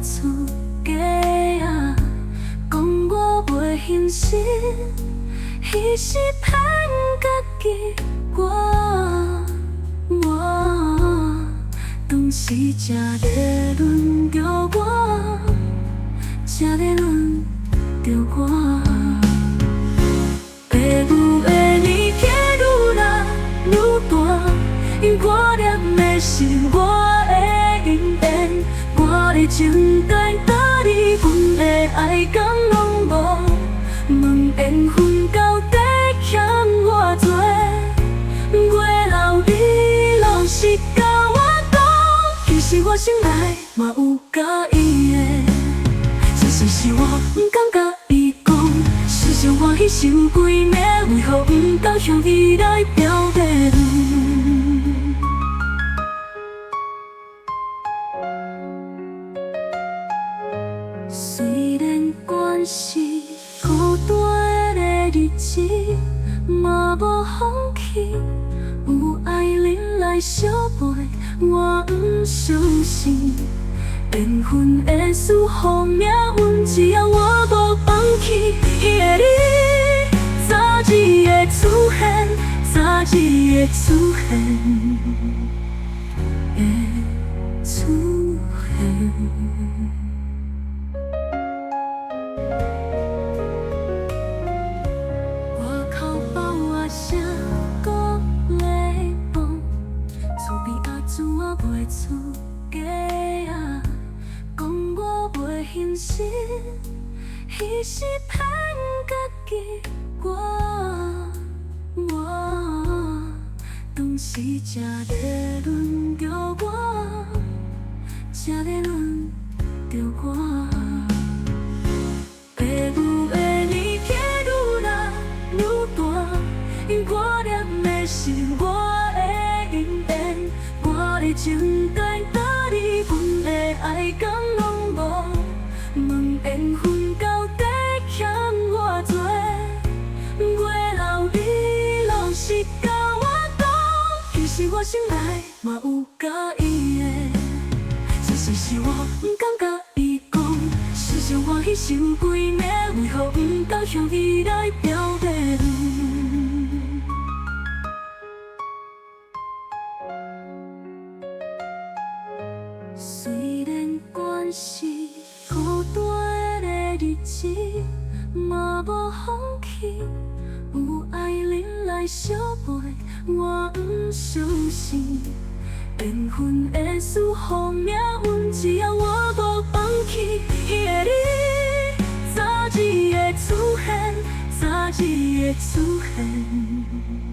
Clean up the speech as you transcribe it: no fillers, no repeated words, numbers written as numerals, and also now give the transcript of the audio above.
出价啊，讲我袂现实，彼时骗家己我当时才在轮着我，才在轮着我。父母的年纪愈来愈大，因我念的是我的姻缘，我的情该哪里，阮的爱敢拢无？问缘分到底欠我多？月老你老实甲我讲，其实我心内嘛有介意的，只是我不敢甲伊讲。思想欢喜想几暝，为何不敢向伊来表白？虽然关系孤单的日子，嘛无放弃。有爱人来相陪，我不相信缘分会输予命运，只要我无放弃，伊的你早日会出现，早日会出现，会出现。外口风啊声搁咧放，厝边阿姊仔袂出价啊，讲我袂现实，彼时骗家己我当时才在轮着我，才在轮着我。父母的年纪愈来愈大，因我念的是我的姻缘，我的情该哪里，阮的爱敢拢无？问缘分到底欠我多？月老你老实甲我讲，其实我心内嘛有介意的，只是我不敢甲伊讲。思想欢喜想几暝，为何不敢向伊来表白？虽然关系孤单的日子，嘛无放弃。有爱人来相陪，我不相信缘分会输予命运，只要我无放弃，伊的你早日会出现，早日会出现。